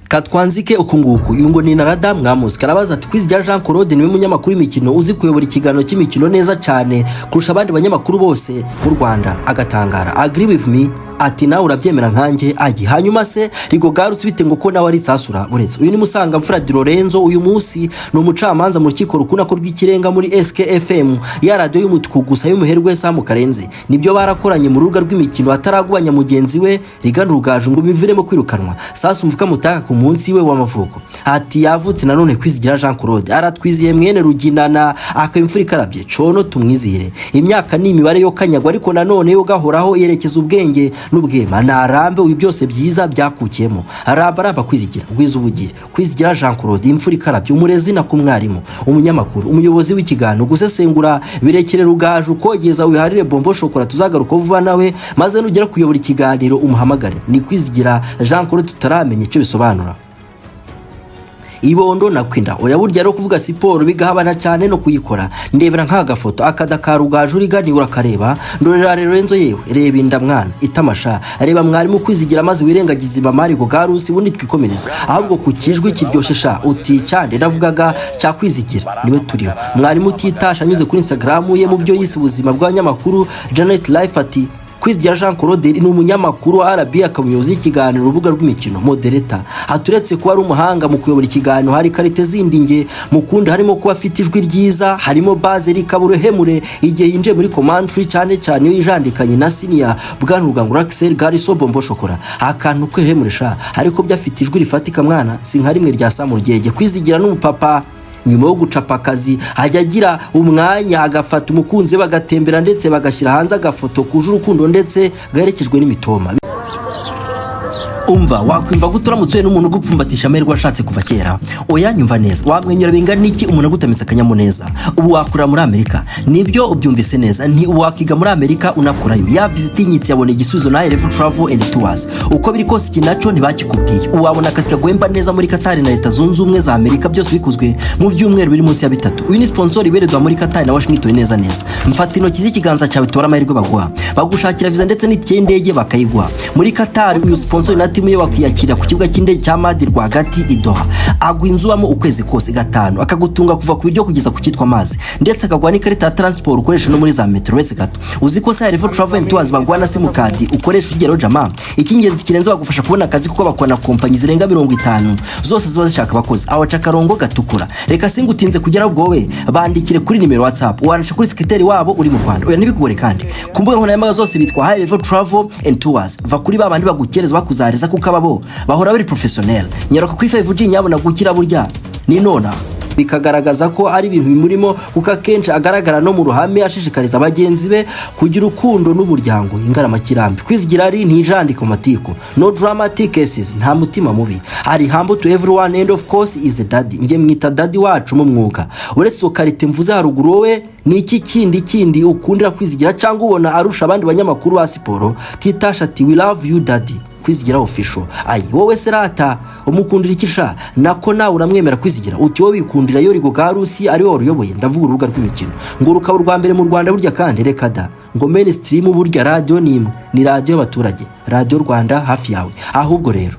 Katwanzike ukunguku yungo ni narada mwamusi karabaza ati Kwizigira Jean Cloude niwe munyamakuru imikino uzi kuyobora ikiganiro cy'imikino neza cyane kurusha abandi banyamakuru bose mu Rwanda. Agatangara agree with me ati nawe urabyemera nkanjye aji. Hanyuma se Rigoga Ruth bite ngo ko nawe ari sasura buretse uyu ni musanga mfura Lorenzo uyu munsi no umucamanza mu rukiko rukuna ko rw'ikirenga muri SKFM ya radio y'umutuku gusa y'umuherwe Samu Karenze nibyo barakoranye mu rubuga rw'imikino ataragubanya mugenzi we Rigana Rugaju ngo biviremo kwirukanwa. Sasa umvuka mutaka ku munsi we w'amavuko ati yavutse nanone Kwizigira Jean Cloude aratwiziye mwene ruginana akimfura ikarabye cono tumwizire imyaka ni imibare yo kanyagwa ariko nanone yo gahoraho yerekeza ubwenge n'ubwema narambe uyu byose byiza byakukiyemo araba Kwizigira gwizubugire Kwizigira Jean Cloude imfura ikarabye umurezi na kumwarimu umunyamakuru umuyobozi w'ikiganiro gusesengura birekere Rugaju kogeza wiharire bombo shokora tuzagaruka vuba nawe maze nugera kuyobora ikiganiro umuhamagare ni Kwizigira Jean Cloude tutaramenye icyo bisobanura. Ibondo nakwinda oya burya ro kuvuga siporo bigahabana cyane no kuyikora ndebera nk'agafoto akadaka Rugaju rigani urakareba ndorera Lorenzo yewe reba inda mwana itamasha reba mwarimu Kwizigira maze wirengagiza ibamari Rigoga Ruth ubundi twikomereza ahubwo ku kijwi kiryoshesha uti cyane ndavugaga cya Kwizigira niwe turiho mwarimu utitasha anyuze kuri Instagram ye mu byo yise ubuzima bw'abanyamakuru journalist life ati Kwizigira Jean Cloude ni umunyamakuru wa RBA akamuyobozi ikiganiro urubuga rw'imikino moderator aturetse kuba ari umuhanga mu kuyobora ikiganiro hari karite zindi nge mukunda harimo kuba afite ijwi ryiza harimo base rikabure hemure igihe yinje muri commentary cyane cyane yo yijandikanye na senior bwanurugangura Axel Gariso bombo shokora akantu kwehemuresha ariko byafite ijwi rifatika mwana sinka rimwe rya Samu Rugege Kwizigira n'umupapa nyuma yo gucapa akazi hajya agira umwanya agafata umukunzi bagatembera ndetse bagashyira hanze agafoto kuje urukundo ndetse gaherekejwe n'imitoma. Umva wakwimva guturamutse n'umuntu gupfumbatisha amerwa ashatse kuva kera oya nyumva neza wamwenyura bingana niki umuntu gutamitsa akanyamuneza ubu wakura muri Amerika nibyo ubyumvise neza nti wakiga muri Amerika unakurayo ya visit inyitsi yabone igisubizo na Level Travel and Tours uko biri kose kinaco ntibakikubwiye uwabona akazi kagwemba neza muri Qatar na Leta Zunze Ubumwe za Amerika byose bikuzwe mu byumweru biri munsi ya bitatu uyu ni sponsor iberedwa muri Qatar na Washington neza mfata intoki z'ikiganza cyawe tora amahirwe bagwa bagushakira visa ndetse n'itike ndege bakayigwa muri Qatar uyu sponsor timu yo wakwiyakira ku kibuga cy'indege cya Madi rwagati idoha agwinzuwamo ukwezi kose gatanu akagutunga kuva ku biryo kugeza ku cyitwa amazi ndetse akagwa n'ikarita ya transport ukoresha no muri za metro wese gato uziko sa Level Travel and Tours bagwana simukadi ukoresha ugero jama ikingenzi kirenze bagufasha kubona akazi kuko bakwana kompanyi zirenga 50 zose ziba zishaka abakozi awaca karongo gatukura reka singutinze kugera ubwo we bandikire kuri nimero WhatsApp wanaca kuri secretary wabo uri mu Rwanda oya nibigore kandi kumbuga nkoranyambaga zose bitwa Level Travel and Tours va kuri babandi bagukereza bakuzariza kuko ababo bahora bari professionnel nyaruka kuri 5G nyabona gukira burya ni nona bikagaragaza ko ari ibintu bimurimo kuko akenshi agaragara no mu ruhame ashishikariza abagenzi be kugira urukundo n'umuryango ingarama kirambi Kwizigira Ari ntijandika mu matiko no dramatic cases nta mutima mubi ari humble to everyone and of course is the daddy nge mwita daddy wacu mu mwuga uretse so karite mvuze haruguru we ni iki kindi ukundira Kwizigira cyangwa ubona arusha abandi banyamakuru ba siporo titasha ati we love you daddy Kwizigira official ayi wowe serata umukundira ikisha nako nawe uramwemera Kwizigira uti wowe wikundira yo Rigoga Ruth ari wo ruyoboye ndavuga urubuga rw'imikino ngo rukaba rwa mbere mu Rwanda burya kandi reka da ngo mainstream burya radio ni radio y'abaturage Radio Rwanda hafi yawe ahubwo rero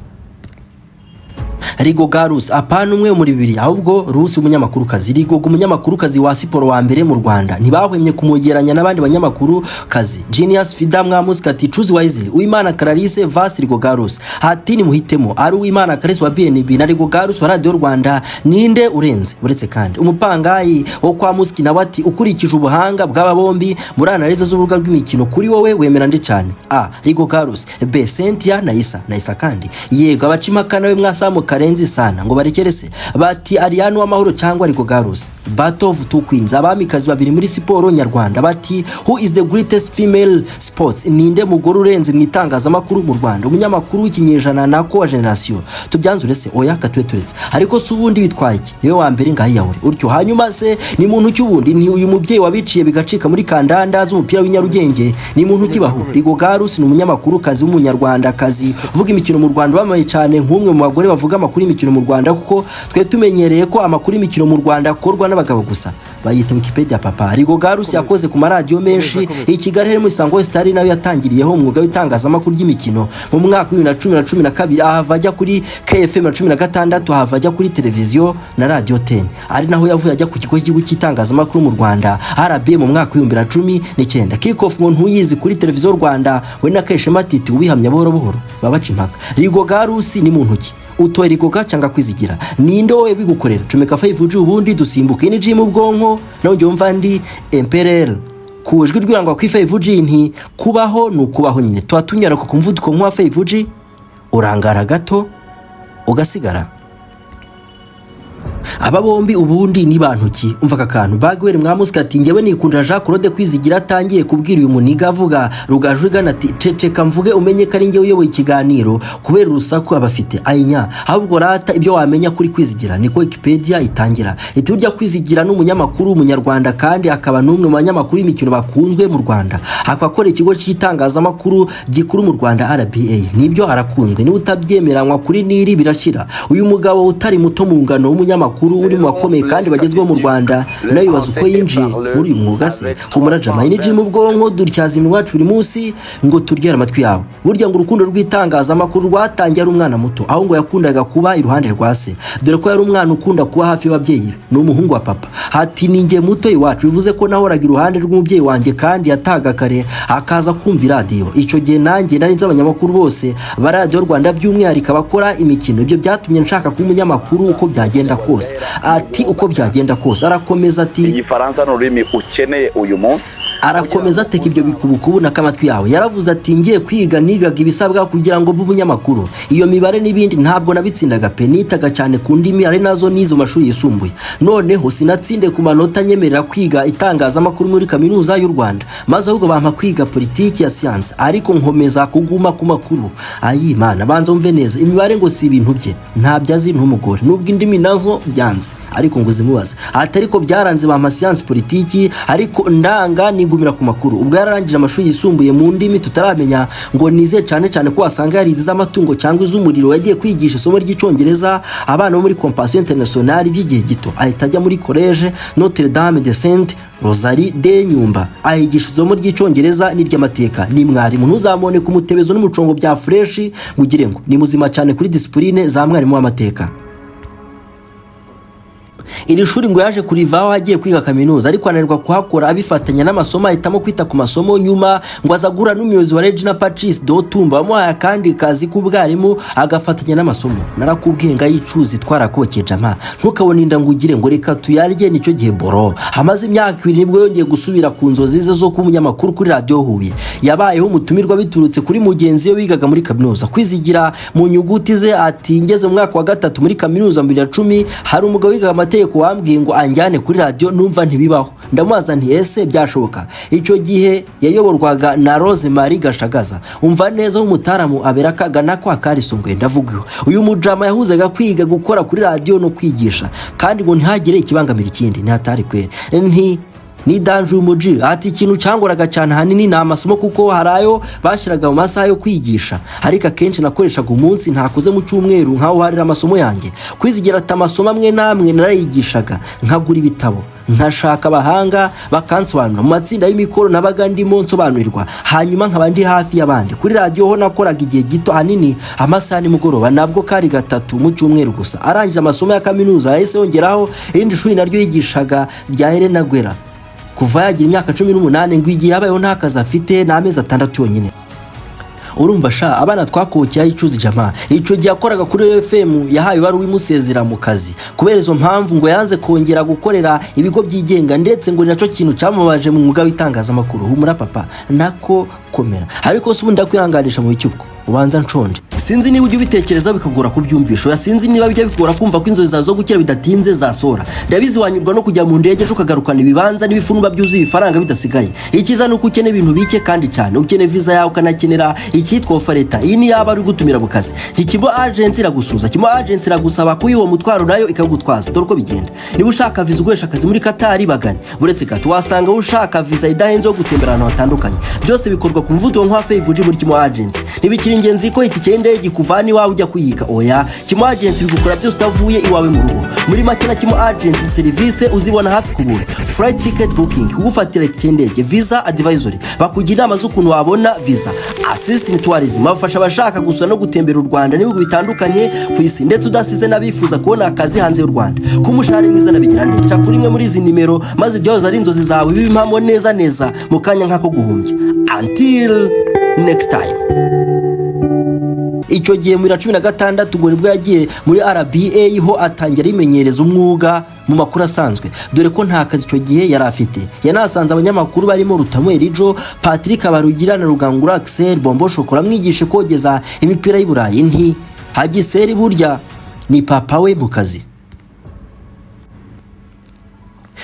Rigoga Ruth apana umwe muri bibiri ahubwo Ruth umunyamakuru kazi Rigoga umunyamakuru kazi wa siporo wa mbere mu Rwanda ntibahwemye kumugeranya n'abandi banyamakuru kazi Genius Fida mwamuzi ati choose wisely Uwimana Clarisse Vast Rigoga Ruth ati ni muhitemo ari Uwimana Clarisse wa BNB na Rigoga Ruth wa Radio Rwanda ninde urenze uretse kandi umupangayi wo kwa Muski na bati ukurikije ubuhanga bw'aba bombi muri analize z'urubuga rw'imikino kuri wowe wemera ndi cyane a Rigoga Ruth B Cynthia na Isa kandi yego abacimaka nawe mwasamu Karenzi sana ngo barekerese bati Ariane w'amahoro cyangwa Rigoga Ruth Battle of Two Queens abamikazi babiri muri siporo nyarwanda bati who is the greatest female sports ninde mugore urenze mu itangazamakuru mu Rwanda umunyamakuru w'ikinyejana nako wa generation tubyanzure se oya katwe turetse ariko se ubundi bitwaye iki niyo wa mbere ngahi yawe uryo hanyuma se ni muntu cy'ubundi ni uyu mubyeyi wabiciye bigacika muri kandanda z'umupira w'inyarugenge ni muntu kibaho Rigoga Ruth ni umunyamakuru kazi w'umunyarwanda kazi uvuga imikino mu Rwanda bamaye cyane nk'umwe mu bagore bavuga amakuru y'amakuru y'imikino mu Rwanda kuko twe tumenyereye ko amakuru y'imikino mu Rwanda akorwa n'abagabo gusa bayita Wikipedia papa. Rigoga Ruth yakoze ku maradiyo menshi i Kigali harimo Isango Star nayo yatangiriyeho umwuga w'itangazamakuru ry'imikino mu mwaka wa 2012 ahava ajya kuri KFM 16 ahava ajya kuri televiziyo na Radio 10 ari naho yavuye ajya ku kigo cy'igihugu cy'itangazamakuru mu Rwanda RBA mu mwaka wa 2019 kick-off ngo ntuyizi kuri televiziyo Rwanda we na Keshema Titi ubihamya buhoro buhoro babaca impaka. Rigoga Ruth ni muntu ki utoye Rigoga cyangwa Kwizigira ninde wowe bigukorera cumeka 5G ubundi dusimbuke ni mu bwonko naho njye ndi empereur kujwi rwirangwa ku 5G nti kubaho nukubaho nyine twatunyara ku kumvuduko nkwa 5G urangara gato ugasigara. Aba bombi ubundi ni bantu ki umva kakantu bagwere mwamusika ati ngewe nikundira Jean Cloude Kwizigira atangiye kubwira uyu muniga avuga Rugaju igana ati ceceka mvuge umenye kari ngewe uyoboye ikiganiro kubera urusaku abafite ayinya ahubwo rata ibyo wamenya kuri Kwizigira niko Wikipedia itangira iti urya Kwizigira n'umunyamakuru umunyarwanda kandi akaba n'umwe mu banyamakuru y'imikino bakunzwe mu Rwanda akakora ikigo cy'itangazamakuru gikuru mu Rwanda RBA nibyo arakunzwe ni utabyemeranywa kuri niri birashira uyu mugabo utari muto mu ngano w'umunyamakuru uri mu bakomeye kandi bagezweho mu Rwanda nayo bibaza uko yinjiye muri uyu mwuga se umurajama ni mu bwonko duryaza iminwacu buri munsi ngo turyera amatwi yawe burya ngo urukundo rw'itangazamakuru rwatangiye ari umwana muto aho ngo yakundaga kuba iruhande rwa se dore ko yari umwana ukunda kuba hafi y'ababyeyi n'umuhungu wa papa hati ninjye muto iwacu bivuze ko nahoraga iruhande rw'umubyeyi wanjye kandi yataga kare akaza kumva radio icyo gihe nanjye nari nzi abanyamakuru bose ba Radio Rwanda by'umwihariko bakora imikino ibyo byatumye nshaka kuba umunyamakuru uko byagenda kose ati uko byagenda kose arakomeza ati igifaransa n'ururimi ukeneye uyu munsi arakomeza ateka ibyo bikubukubu n'akamatwi yawe yaravuze ati ngiye kwiga nigaga ibisabwa kugira ngo bube umunyamakuru iyo mibare n'ibindi ntabwo nabitsindaga pe nitaga cyane ku ndimi ari nazo nizo mashuri yisumbuye noneho sinatsinde ku manota nyemerera kwiga itangazamakuru muri kaminuza y'u Rwanda maze ahubwo bampa kwiga politiki ya science ariko nkomeza kuguma ku makuru ayimana banza umve neza imibare ngo si ibintu bye ntabyazi n'umugore nubwo indimi nazo byanze ariko ngo zimubaze atariko byaranze bampa science politiki ariko ndanga nigumira ku makuru ubwo yararangije amashuri yisumbuye mu ndimi tutaramenya ngo nize cyane ko wasanga yari iz'amatungo cyangwa iz'umuriro yagiye kwigisha isomo ry'icyongereza abana bo muri compassion internationale by'igihe gito ahita ajya muri college Notre Dame de Sainte Rosalie de Nyumba ahigisha isomo ry'icyongereza n'iry'amateka ni mwarimu ntuzamone ku mutebezo n'umucongo bya fresh ngugire ngo ni muzima cyane kuri discipline za mwarimu w'amateka. Iri shuri ngo yaje kurivaho agiye kwiga kaminuza ariko ananirwa kuhakora abifatanya n'amasomo ahitamo kwita ku masomo nyuma ngo azagura n'umuyobozi wa Regina Patrice Dotumba amuhaye kandi kazi k'ubwarimu agafatanya n'amasomo narakubwiye nga yicuzi twarakokeje ama ntukabone inda ngugire ngo reka tuyarye nicyo gihe boro hamaze imyaka 2 nibwo yongeye gusubira ku nzozi ze zo kuba umunyamakuru kuri Radio Huye yabayeho umutumirwa biturutse kuri mugenzi we wigaga muri kaminuza Kwizigira mu nyuguti ze ati ngeze mu mwaka wa 3 muri kaminuza 2010 hari umugabo wigaga amategeko wambwiye ngo anjyane kuri radio numva ntibibaho ndamubaza nti ese byashoboka icyo gihe yayoborwaga na Rose Marie Gashagaza umva neza umutaramu Abira kagana kwa karisongwe ndavugiho uyu mujama yahuzaga kwiga gukora kuri radio no kwigisha kandi ngo ntihagire ikibangamira ikindi ntatari kwe ni danju umuji ati ikintu cyangoraga cyane hanini na amasomo kuko harayo bashiraga mu masaha yo kwigisha ariko akenshi nakoreshaga umunsi ntakoze mu cyumweru nkaho harira amasomo yanjye Kwizigira atamasomo amwe namwe narayigishaga nkagura ibitabo nkashaka abahanga bakansobanura mu matsinda y'imikoro nabaga ndimo nsobanurirwa hanyuma nkabandi hafi y'abandi kuri radio ho nakoraga igihe gito hanini amasaha nimugoroba nabwo kari 3 mu cyumweru gusa arangije amasomo ya kaminuza yahise yongeraho irindi shuri naryo yigishaga rya Helena Gwera kuva yagira imyaka 18 ngo igihe yabayeho ntakaza afite n'amezi 6 yonyine urumva sha abana twakokya icuzi jama ico gihe akoraga kuri FM yahaye bari wimusezera mu kazi kubera izo mpamvu ngo yanze kongera gukorera ibigo byigenga ndetse ngo naco kintu cyamubaje mu mwuga w'itangazamakuru humura papa nako komera ariko se ubundi akwihanganisha mu bicyuko ubanza nshonje sinzi niba ujye ubitekereza bikagora kubyumvisha yasinzi niba bijya bikora kumva ko inzozi zazo gukira bidatinze zasora ndabizi wanyurwa no kujya mu ndege ukagarukana ibibanza n'ibifunwa byuzuye ifaranga bidasigaye ikiza nuko ukene ibintu bike kandi cyane ukene visa yawe ukanakenera icyitwa ofereta iyi ni yaba ari gutumira mu kazi ikigo agency iragusuza kimo agency iragusaba kuyiwo mutwaro nayo ikagutwaza dore uko bigenda niba ushaka visa uguhesha akazi muri Qatar bagane buretse gato wasanga ushaka visa idahenze yo gutembera ahantu hatandukanye byose bikorwa ku mvuto nka 5G muri kimo agency nibikiri ingenzi ko itike cy'indege kuvana iwawe ujya kuyiga. Oya, Kimo Agency bigukora byose utavuye iwawe mu rugo. Muri make na Kimo Agency service uzibona hafi ku buntu. Flight ticket booking, kugufatira itike y'indege, visa advisory, bakugira inama z'ukuntu wabona visa. Assisting tourism, bafasha abashaka gusura no gutembera u Rwanda n'ibihugu bitandukanye ku isi, ndetse udasize n'abifuza kubona akazi hanze y'u Rwanda. Kumushari mwiza nabigira neza. Ca kuri imwe muri izi nimero maze byahoze ari inzozi zawe bibimpamo neza mu kanya nk'ako guhumbya. Until next time. Icyo gihe muri 2016 ngo nibwo yagiye muri RBA ho atangira imenyereza umwuga mu makuru asanzwe, dore ko nta kazi icyo gihe yari afite. Yanasanze abanyamakuru barimo Rutamueli Jo, Patrick Abarugira na Rugangura Axel Bombo Shokora mwigishe kogeza imipira y'Iburayi. Nti Hagiseri burya ni papa we mu kazi.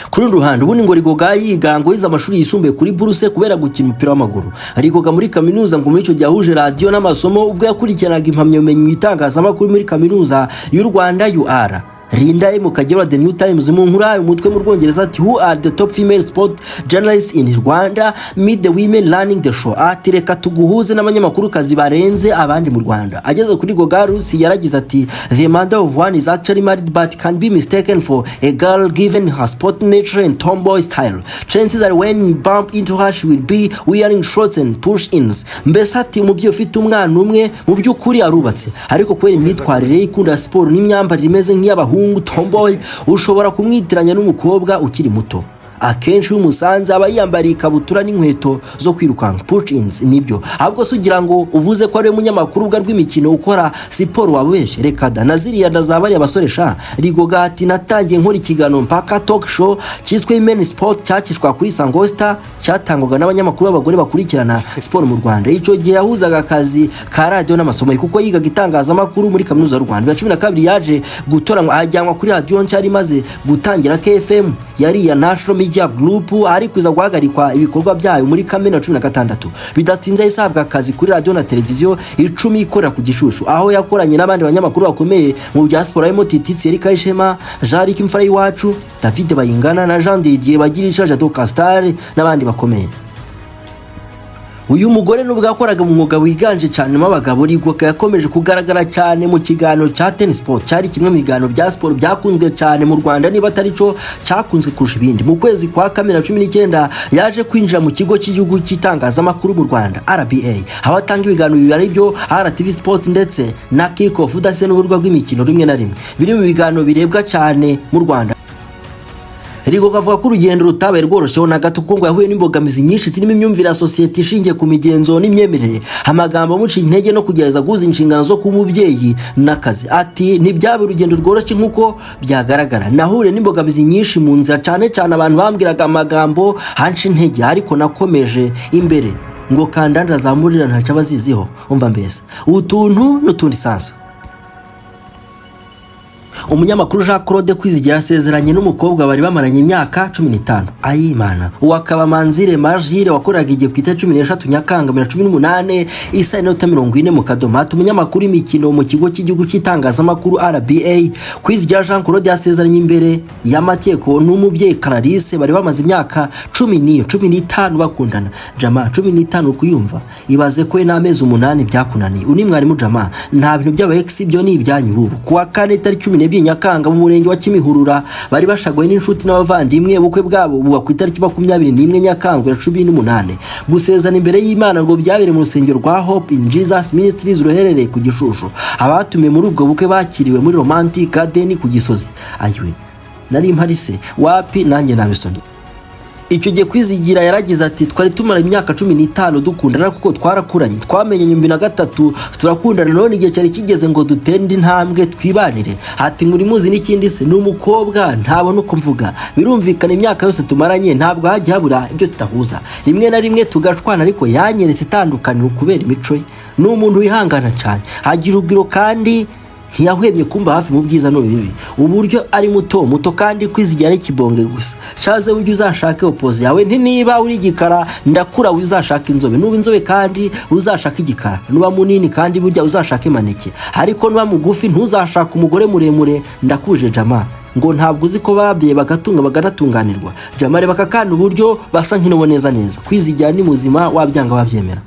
Kuri ruhande ubundi ngo Rigoga yiga ngo yize amashuri yisumbuye kuri buruse kubera gukina umupira w'amaguru. Rigoga muri kaminuza ngo muri icyo gihe ahuje radio n'amasomo ubwo yakurikiranaga impamyabumenyi mu itangazamakuru muri kaminuza y'u Rwanda UR. Rinda mu Kagera The New Times mu nkura umutwe mu Rwongereza ati who are the top female sport journalists in Rwanda, meet the women running the show. Ati reka tuguhuze n'abanyamakuru kazi barenze abandi mu Rwanda. Ageze kuri Rigoga Ruth yaragize ati the mother of one is actually married but can be mistaken for a girl given her sport nature and tomboy style. Chances are when you bump into her she will be wearing shorts and push-ins. Mbese ati umubyeyi ufite umwana umwe mu by'ukuri arubatse, ariko kubera imyitwarire ikunda siporo n'imyambarire imeze nk'iy'abahungu tomboy ushobora kumwitiranya n'umukobwa ukiri muto. Akenshi umusanze aba yiyambariye ikabutura n'inkweto zo kwirukanka push-ins. Nibyo ahubwo sugira ngo uvuze ko ari umunyamakuru bwa rw'imikino ukora siporo wabeshe. Reka da naziriya ndazabari abasoresha. Rigoga ati natangiye nkora ikiganiro mpaka talk show cyiswe Men Sport cyakishwa kuri Sangosta, cyatangwaga n'abanyamakuru b'abagore bakurikirana siporo mu Rwanda. Icyo gihe yahuzaga akazi ka radio n'amasomo kuko yigaga itangazamakuru muri kaminuza y'u Rwanda. 2012 yaje gutoranywa ajyanwa kuri radio nshya maze gutangira KFM yari ya National Media Group, ari kuza guhagarikwa ibikorwa byayo muri Kamena 2016. Bidatinze isabwa akazi kuri radio na televiziyo 10 ikorera ku Gishushu, aho yakoranye n'abandi banyamakuru bakomeye mu bya siporo harimo Titisi Erika Ishema, Jean Kimfara iwacu, David Bayingana na Jean Didier Bagirisha Jado Castar n'abandi bakomeye. Uyu mugore nubwo yakoraga mu mwuga wiganje cyane mu bagabo, Rigoga yakomeje kugaragara cyane mu kiganiro cya Ten Sport, cyari kimwe mu biganiro bya siporo byakunzwe cyane mu Rwanda niba atari cyo cyakunzwe kurusha ibindi. Mu kwezi kwa Kamena 19 yaje kwinjira mu kigo cy'igihugu cy'itangazamakuru mu Rwanda RBA, aho atanga ibiganiro bibari byo RTV Sports ndetse na Kick Off udase n'uburwa rw'imikino rimwe na rimwe. Biri mu biganiro birebwa cyane mu Rwanda. Rigoga avuga ko urugendo rutabaye rworoshyeho na gato kuko ngo yahuye n'imbogamizi nyinshi zirimo imyumvire ya society ishingiye ku migenzo n'imyemerere, amagambo amuca intege no kugerageza guhuza inshingano zo kuba umubyeyi n'akazi. Ati ntibyabe urugendo rworoshye nk'uko byagaragara, nahure n'imbogamizi nyinshi mu nzira, cyane abantu bambwiraga amagambo hanshi intege, ariko nakomeje imbere ngo kandanda zamurira ntaca baziziho. Umva mbese utuntu n'utundi sasa. Umunyamakuru Jean Cloude Kwizigira asezeranye n'umukobwa bari bamaranye imyaka 15. Ayimana uwakaba Manzire Marjire wakoraga igihe ku 13 Nyakanga 2018 isa 40 mu Kadoma. Umunyamakuru imikino mu kigo cy'igihugu cy'itangazamakuru RBA Kwizigira Jean Cloude asezeranye imbere y'amategeko n'umubyeyi Clarisse bari bamaze imyaka 15 bakundana. Jama 15 kuyumva ibaze ko n'amezi 8 byakunaniye. Uni mwarimu Jama nta bintu by'aba ex byo ni ibyanyu ubu. Kuwa kane tariki 12 Nyakanga mu murenge wa Kimihurura bari bashagwe n'inshuti n'abavandimwe. Ubukwe bwabo buba ku itariki 21 Nyakanga 2018. Gusezana imbere y'Imana ngo byabere mu rusengero rwa Hope in Jesus Ministries ruherereye ku Gishushu. Abatumiye muri ubwo bukwe bakiriwe muri Romantic Garden ku Gisozi. Ayiwe nari mparise wapi nanjye nabisomye. Icyo gihe Kwizigira yaragize ati twari tumara imyaka 15 dukundana kuko twarakuranye, twamenye 2003 turakundana, none igihe cyari kigeze ngo dutende intambwe twibanire. Ati muri muzi n'ikindi se n'umukobwa ntabona uko mvuga, birumvikana imyaka yose tumaranye ntabwo hajya habura ibyo tutahuza, rimwe na rimwe tugashwana, ariko yanyeretse itandukaniro kubera imico ye. Ni umuntu wihangana cyane, agira urugwiro kandi ntiyahwemye kumba hafi mu byiza no bibi. Uburyo ari muto kandi Kwizigira n'ikibonge gusa. Shaze ujye uzashake opoze yawe, nti niba uri igikara ndakura uzashaka inzobe, nuba inzobe kandi uzashaka igikara, nuba munini kandi burya uzashaka maneke, ariko nuba mugufi ntuzashaka umugore muremure. Ndakuje Jama ngo ntabwo uzi ko babye bagatunga baganatunganirwa. Jamare bakakana uburyo basa nk'inoboneza neza. Kwizigira ni muzima wabyanga wabyemera.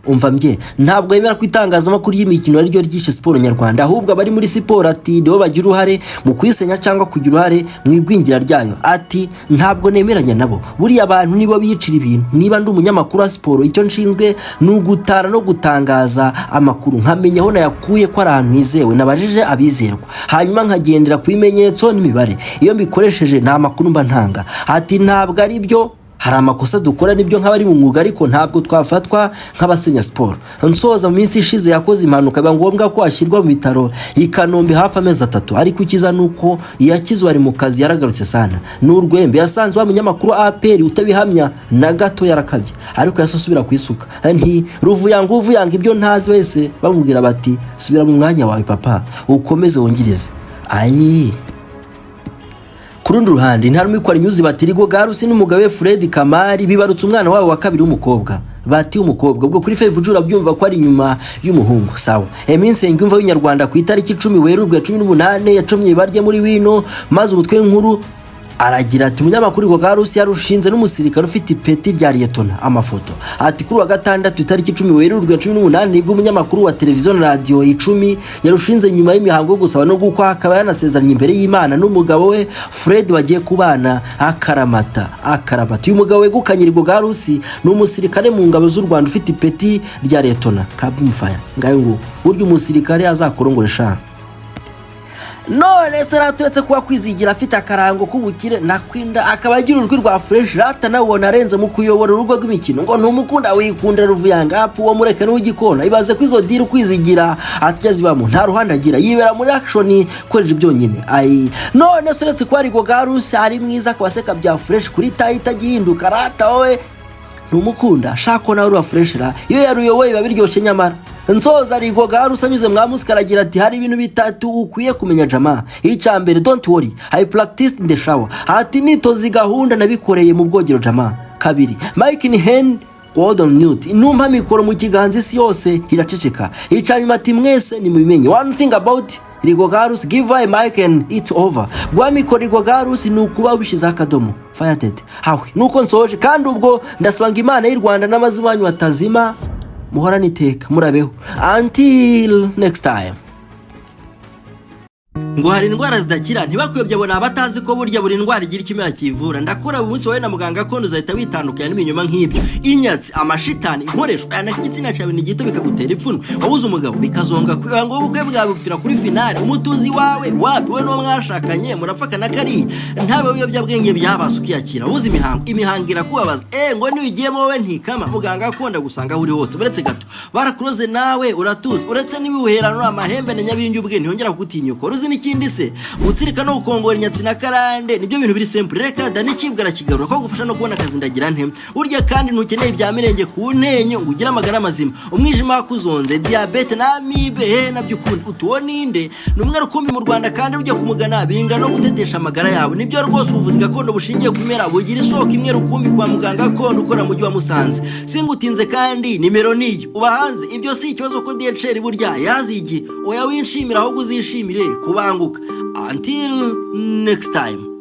umva mbye ntabwo yemera ko itangazamakuru y'imikino ari ryo ryishe siporo nyarwanda, ahubwo abari muri siporo ati nibo bagira uruhare mu kuyisenya cyangwa kugira uruhare mu igwingira ryayo. Ati ntabwo nemeranya nabo, buriya abantu nibo biyicira ibintu. Niba ndi umunyamakuru wa siporo icyo nshinzwe ni ugutara no gutangaza amakuru, nkamenya aho nayakuye ko ari ahantu hizewe nabajije abizerwa, hanyuma nkagendera ku bimenyetso n'imibare. Iyo mbikoresheje nta makuru mba ntanga. Ati ntabwo ari byo, hari amakosa dukora nibyo nk'abari mu mwuga, ariko ntabwo twafatwa nk'abasenya siporo. Nsoza mu minsi ishize yakoze impanuka biba ngombwa ko ashyirwa mu bitaro i Kanombe hafi amezi 3, ariko ikiza nuko yakizwe ari mu kazi yaragarutse sana. N'urwembe yasanze wa munyamakuru APR utabihamya na gato yarakabye, ariko yasubira kwisuka. Nti ruvuyanga ibyo ntazi wese bamubwira bati subira mu mwanya wawe papa ukomeze wongirize. Ayi kurundi ruhande ntarumwe kwa nyuzi bati Rigoga Ruth n'umugabo we Fred Kamari bibarutse umwana wabo wa kabiri w'umukobwa. Bati umukobwa ubwo kuri Facebook urabyumva ko ari nyuma y'umuhungu. Sawa eminsi ngumva y'Inyarwanda ku itariki 10 Werurwe 2018 yacomye barye muri wino, maze umutwe nkuru aragira ati umunyamakuru Rigoga Ruth yarushinze n'umusirikare ufite ipeti rya liyetona. Amafoto ati kuri wa gatandatu itariki 10 Werurwe 2018 nibwo umunyamakuru wa televiziyo na radio 10 yarushinze nyuma y'imihango yo gusaba no gukwa, akaba yanasezeranye imbere y'Imana n'umugabo we Fred bagiye kubana akaramata. Uyu mugabo wegukanye Rigoga Ruth ni umusirikare mu ngabo z'u Rwanda ufite ipeti rya liyetona kabumfaya. Ngayo ngo buryo umusirikare azakorongoresha none sera turetse kuba Kwizigira afite akarango k'ubukire nakwinda akaba agira urwi rwa fresh rata nawona arenze mu kuyobora urugo rw'imikino ngo ntumukunda wikunda ruvuyanga apu wo mureke n'ugikona. Ibaze kwizo deal Kwizigira atyazi bamo nta ruhanda agira, yibera muri action kweje byonyine. Ai none seretse kwa Rigoga Ruth ari mwiza kwaseka bya fresh kuri tayita gihinduka rata wowe ntumukunda shako na uru fresh ra iyo yaruyoboye babiryoshye nyamara. Nsoza Rigoga Ruth anyuze mwamusi karagira ati hari ibintu bitatu ukwiye kumenya jama. Icyambere don't worry I practiced in the shower. Ati nitozi gahunda nabikoreye mu bwogero jama. Kabiri mic in hand God on mute, numva mikoro mu kiganza isi yose iraceceka. Icyanyuma ati mwese ni mubimenye one thing about Rigoga Ruth, give her a mic and it's over. Gwa mikoro Rigoga Ruth nukuba ubishiza akadomo fired. Hawe nuko nsoje kandi ubwo ndasanga Imana y'u Rwanda n'amazubanyu atazima muhorana iteka murabeho until next time. Ngo hari indwara zidakira ntibakuyobye abona abatazi ko burya buri ndwara igira ikimera kivura. Ndakora umunsi wawe na muganga ko uzahita witandukanya n'ibinyoma nk'ibyo, inyatsi, amashitani, inkoresho anakitsina cyawe ni gito bikagutera ipfunwe. Wabuze umugabo bikazonga ngo ubukwe bwawe bupfira kuri finale. Umutuzi wawe wapi we no mwashakanye murafaka kari ntabe uyobya bwenge byabasukiyakira. Ubuze imihango irakubabaza ngo niwigiyemo wowe ntikama muganga akonda gusanga uri hose baretse gato barakuroze nawe uratuze uretse nibibuherano amahembe na nyabingi ubwe ntiyongera kugutinyuka. Uruzi ikindi se utsirika no gukongora inyatsi na karande nibyo bintu biri simple. Reka dani kibwara kigarura ko gufasha no kubona akazi ndagira nte urya kandi ntukeneye ibya mirenge ku ntenyo ngo ugira amagara mazima. Umwijima wakuzonze diabete na amibe nabyo utuwo Ninde numwe rukumbi mu Rwanda kandi ujya kumugana binga no gutetesha amagara yawe. Nibyo rwose ubuvuzi gakondo bushingiye kumera bugira isoko imwe rukumbi kwa muganga gakondo ukora mu gihe wa Musanze. Singutinze kandi nimero niyo ubahanze ibyo si ikibazo ko DHR burya yazigi oya winshimira aho guzishimire kubanguka. Until next time.